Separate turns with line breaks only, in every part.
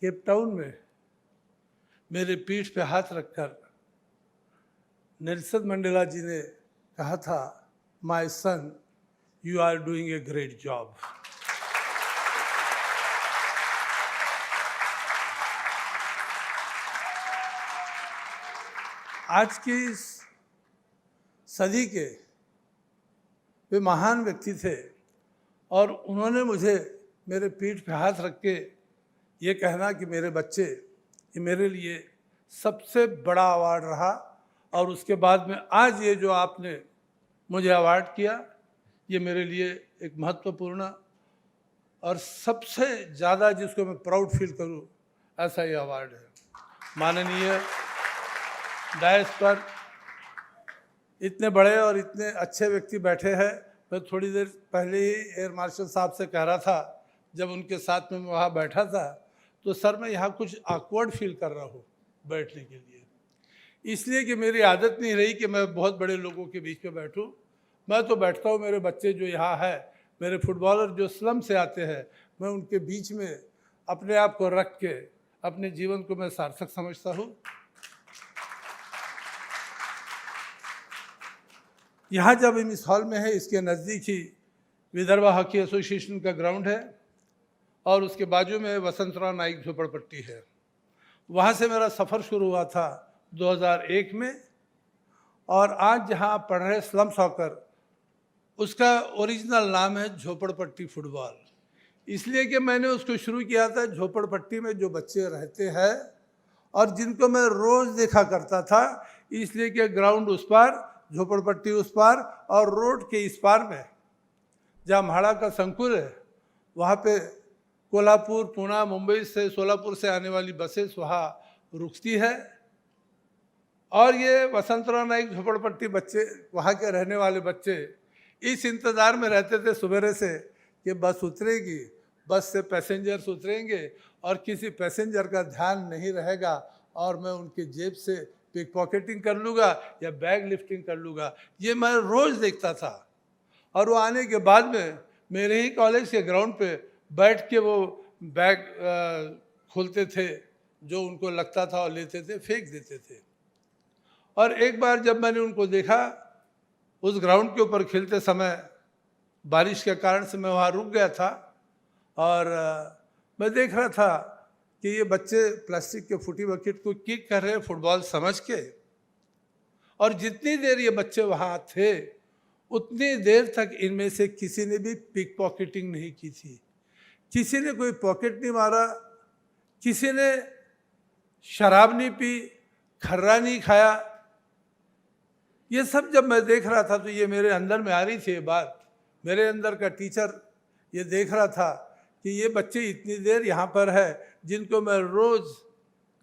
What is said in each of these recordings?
Cape Town में मेरे पीठ पे हाथ रखकर नेल्सन मंडेला जी ने कहा था, my son, you are doing a great job. आज की इस सदी के वे महान व्यक्ति थे और उन्होंने मुझे मेरे पीठ पे हाथ रख के ये कहना कि मेरे बच्चे, ये मेरे लिए सबसे बड़ा अवार्ड रहा। और उसके बाद में आज ये जो आपने मुझे अवार्ड किया, ये मेरे लिए एक महत्वपूर्ण और सबसे ज़्यादा जिसको मैं प्राउड फील करूँ, ऐसा ये अवार्ड है। माननीय डायस पर इतने बड़े और इतने अच्छे व्यक्ति बैठे हैं। मैं थोड़ी देर पहले ही एयर मार्शल साहब से कह रहा था, जब उनके साथ में मैं वहाँ बैठा था, तो सर मैं यहाँ कुछ ऑकवर्ड फील कर रहा हूँ बैठने के लिए, इसलिए कि मेरी आदत नहीं रही कि मैं बहुत बड़े लोगों के बीच में बैठूँ। मैं तो बैठता हूँ, मेरे बच्चे जो यहाँ है, मेरे फुटबॉलर जो स्लम से आते हैं, मैं उनके बीच में अपने आप को रख के अपने जीवन को मैं सार्थक समझता हूँ। यहाँ जब हम इस हॉल में है, इसके नज़दीक ही विदर्भ हॉकी एसोसिएशन का ग्राउंड है और उसके बाजू में वसंतराव नाइक झोपड़पट्टी है। वहाँ से मेरा सफ़र शुरू हुआ था 2001 में, और आज जहाँ पढ़ रहे स्लम सॉकर, उसका ओरिजिनल नाम है झोपड़पट्टी फुटबॉल, इसलिए कि मैंने उसको शुरू किया था झोपड़पट्टी में जो बच्चे रहते हैं और जिनको मैं रोज़ देखा करता था, इसलिए कि ग्राउंड उस पार, झोपड़पट्टी उस पार और रोड के इस पार में जहाँ म्हाड़ा का संकुल है, वहाँ पे कोल्हापुर, पुणे, मुंबई से, सोलापुर से आने वाली बसेस वहाँ रुकती है। और ये वसंतराव नाइक झोपड़पट्टी बच्चे, वहाँ के रहने वाले बच्चे इस इंतज़ार में रहते थे सुबह से कि बस उतरेगी, बस से पैसेंजर्स उतरेंगे और किसी पैसेंजर का ध्यान नहीं रहेगा और मैं उनके जेब से पिक पॉकेटिंग कर लूँगा या बैग लिफ्टिंग कर लूँगा। ये मैं रोज़ देखता था। और वो आने के बाद में मेरे ही कॉलेज के ग्राउंड पे बैठ के वो बैग खोलते थे, जो उनको लगता था और लेते थे, फेंक देते थे। और एक बार जब मैंने उनको देखा उस ग्राउंड के ऊपर खेलते समय, बारिश के कारण से मैं वहाँ रुक गया था और मैं देख रहा था कि ये बच्चे प्लास्टिक के फूटी बकेट को किक कर रहे हैं फुटबॉल समझ के। और जितनी देर ये बच्चे वहाँ थे, उतनी देर तक इनमें से किसी ने भी पिक पॉकेटिंग नहीं की थी, किसी ने कोई पॉकेट नहीं मारा, किसी ने शराब नहीं पी, खर्रा नहीं खाया। ये सब जब मैं देख रहा था तो ये मेरे अंदर में आ रही थी ये बात। मेरे अंदर का टीचर ये देख रहा था कि ये बच्चे इतनी देर यहाँ पर है, जिनको मैं रोज़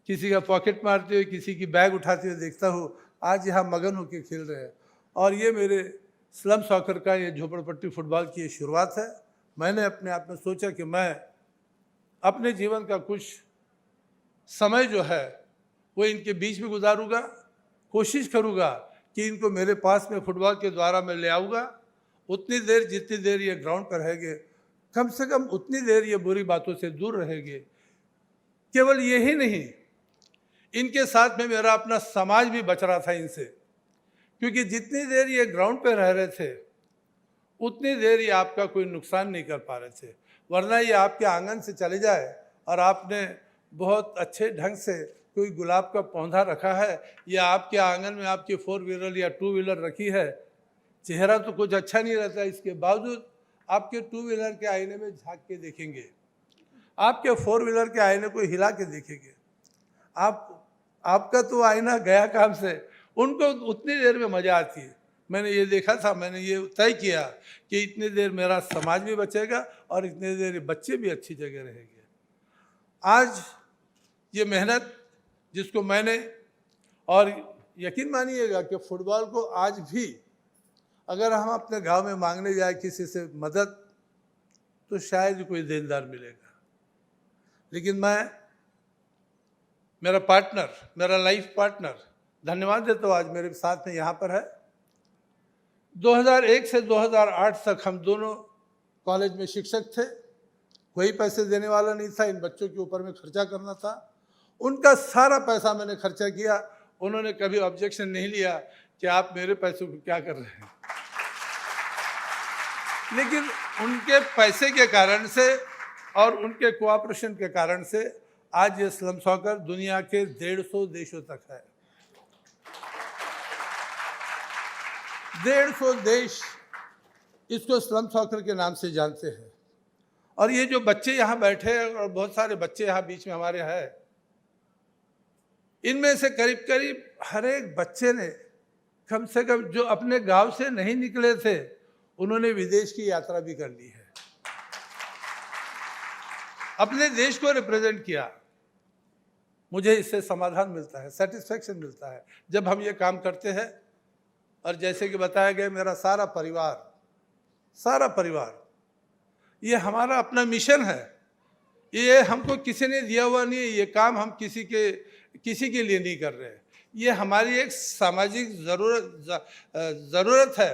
किसी का पॉकेट मारते हुए, किसी की बैग उठाते हुए देखता हूँ, आज यहाँ मगन होकर खेल रहे हैं। और ये मेरे स्लम सॉकर का, ये झोपड़पट्टी फुटबॉल की ये शुरुआत है। मैंने अपने आप में सोचा कि मैं अपने जीवन का कुछ समय जो है वो इनके बीच में गुजारूंगा, कोशिश करूंगा कि इनको मेरे पास में फुटबॉल के द्वारा मैं ले आऊँगा। उतनी देर जितनी देर ये ग्राउंड पर रहेंगे, कम से कम उतनी देर ये बुरी बातों से दूर रहेंगे। केवल यही नहीं, इनके साथ में मेरा अपना समाज भी बच रहा था इनसे, क्योंकि जितनी देर ये ग्राउंड पे रह रहे थे उतनी देर ये आपका कोई नुकसान नहीं कर पा रहे थे। वरना ये आपके आंगन से चले जाए और आपने बहुत अच्छे ढंग से कोई गुलाब का पौधा रखा है या आपके आंगन में आपकी 4 व्हीलर या 2 व्हीलर रखी है, चेहरा तो कुछ अच्छा नहीं रहता, इसके बावजूद आपके 2 व्हीलर के आईने में झांक के देखेंगे, आपके 4 व्हीलर के आईने को हिला के देखेंगे। आपका तो आईना गया काम से, उनको उतनी देर में मज़ा आती है। मैंने ये देखा था, मैंने ये तय किया कि इतनी देर मेरा समाज भी बचेगा और इतनी देर बच्चे भी अच्छी जगह रहेंगे। आज ये मेहनत जिसको मैंने, और यकीन मानिएगा कि फुटबॉल को आज भी अगर हम अपने गांव में मांगने जाए किसी से मदद, तो शायद ही कोई देनदार मिलेगा। लेकिन मैं, मेरा पार्टनर, मेरा लाइफ पार्टनर, धन्यवाद देता हूँ, आज मेरे साथ में यहाँ पर है। 2001 से 2008 तक हम दोनों कॉलेज में शिक्षक थे, कोई पैसे देने वाला नहीं था, इन बच्चों के ऊपर में खर्चा करना था। उनका सारा पैसा मैंने खर्चा किया। उन्होंने कभी ऑब्जेक्शन नहीं लिया कि आप मेरे पैसों को क्या कर रहे हैं। लेकिन उनके पैसे के कारण से और उनके कोऑपरेशन के कारण से आज ये स्लम सॉकर दुनिया के 150 देशों तक है। 150 देश इसको स्लम सॉकर के नाम से जानते हैं। और ये जो बच्चे यहाँ बैठे हैं और बहुत सारे बच्चे यहाँ बीच में हमारे हैं, इनमें से करीब करीब हर एक बच्चे ने कम से कम जो अपने गांव से नहीं निकले थे, उन्होंने विदेश की यात्रा भी कर ली है, अपने देश को रिप्रेजेंट किया। मुझे इससे समाधान मिलता है, सेटिस्फैक्शन मिलता है जब हम ये काम करते हैं। और जैसे कि बताया गया, मेरा सारा परिवार ये हमारा अपना मिशन है। ये हमको किसी ने दिया हुआ नहीं है, ये काम हम किसी के लिए नहीं कर रहे हैं। ये हमारी एक सामाजिक ज़रूरत है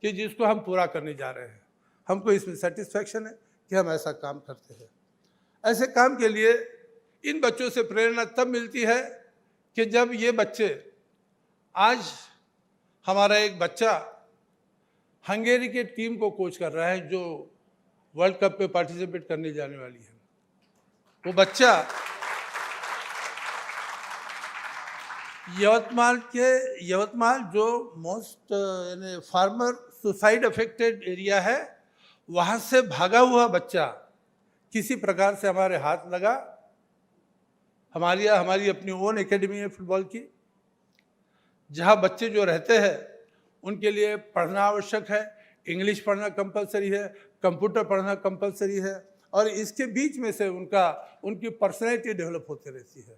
कि जिसको हम पूरा करने जा रहे हैं। हमको इसमें सेटिस्फैक्शन है कि हम ऐसा काम करते हैं। ऐसे काम के लिए इन बच्चों से प्रेरणा तब मिलती है कि जब ये बच्चे, आज हमारा एक बच्चा हंगेरी के टीम को कोच कर रहा है जो वर्ल्ड कप पे पार्टिसिपेट करने जाने वाली है। वो बच्चा यवतमाल जो most farmer suicide affected area है, वहाँ से भागा हुआ बच्चा किसी प्रकार से हमारे हाथ लगा। हमारी अपनी ओन एकेडमी है फुटबॉल की, जहाँ बच्चे जो रहते हैं उनके लिए पढ़ना आवश्यक है, इंग्लिश पढ़ना कंपलसरी है, कंप्यूटर पढ़ना कंपलसरी है। और इसके बीच में से उनकी पर्सनैलिटी डेवलप होती रहती है।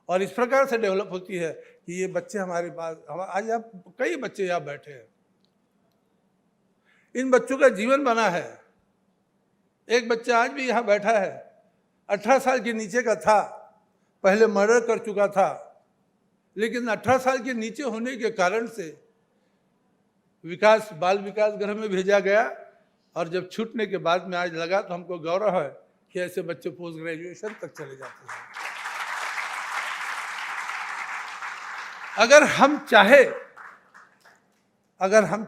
और इस प्रकार से डेवलप होती है कि ये बच्चे हमारे पास, आज आप कई बच्चे यहाँ बैठे हैं, इन बच्चों का जीवन बना है। एक बच्चा आज भी यहाँ बैठा है, 18 साल के नीचे का था, पहले मर्डर कर चुका था, लेकिन 18 साल के नीचे होने के कारण से बाल विकास गृह में भेजा गया। और जब छूटने के बाद में आज लगा तो हमको गौरव है कि ऐसे बच्चे पोस्ट ग्रेजुएशन तक चले जाते हैं। अगर हम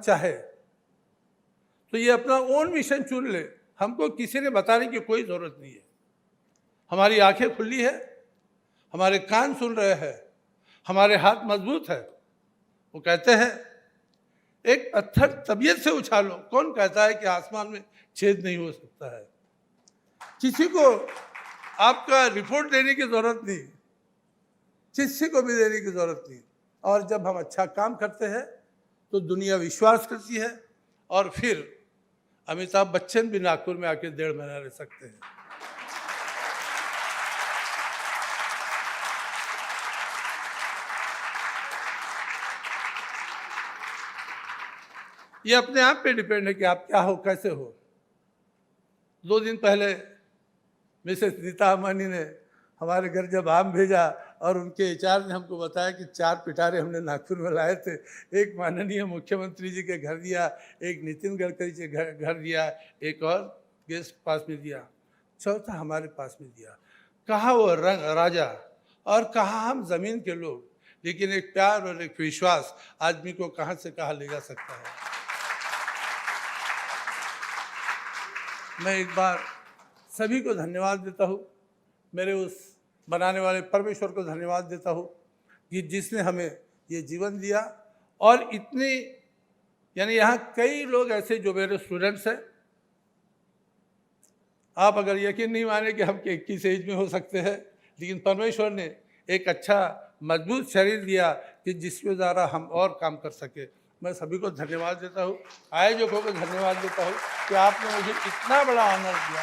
चाहे तो ये अपना ओन मिशन चुन ले, हमको किसी ने बताने की कोई ज़रूरत नहीं है। हमारी आंखें खुली है, हमारे कान सुन रहे हैं, हमारे हाथ मजबूत है। वो कहते हैं एक पत्थर तबीयत से उछालो, कौन कहता है कि आसमान में छेद नहीं हो सकता है। किसी को आपका रिपोर्ट देने की ज़रूरत नहीं, किसी को भी देने की ज़रूरत नहीं। और जब हम अच्छा काम करते हैं तो दुनिया विश्वास करती है, और फिर अमिताभ बच्चन भी नागपुर में आके 1.5 महीना रह सकते हैं। ये अपने आप पे डिपेंड है कि आप क्या हो, कैसे हो। 2 दिन पहले मिसेस नीता अंबानी ने हमारे घर जब आम भेजा और उनके एचआर ने हमको बताया कि 4 पिटारे हमने नागपुर में लाए थे, एक माननीय मुख्यमंत्री जी के घर दिया, एक नितिन गडकरी जी के घर दिया, एक और गेस्ट पास में दिया, चौथा हमारे पास में दिया। कहाँ वो राजा और कहाँ हम ज़मीन के लोग, लेकिन एक प्यार और एक विश्वास आदमी को कहाँ से कहाँ ले जा सकता है। मैं एक बार सभी को धन्यवाद देता हूँ, मेरे उस बनाने वाले परमेश्वर को धन्यवाद देता हूँ कि जिसने हमें ये जीवन दिया। और इतनी, यानी यहाँ कई लोग ऐसे जो मेरे स्टूडेंट्स हैं, आप अगर यकीन नहीं माने कि हम 21 एज में हो सकते हैं, लेकिन परमेश्वर ने एक अच्छा मजबूत शरीर दिया कि जिसके द्वारा हम और काम कर सके। मैं सभी को धन्यवाद देता हूँ, आयोजकों को धन्यवाद देता हूँ कि आपने मुझे इतना बड़ा ऑनर दिया।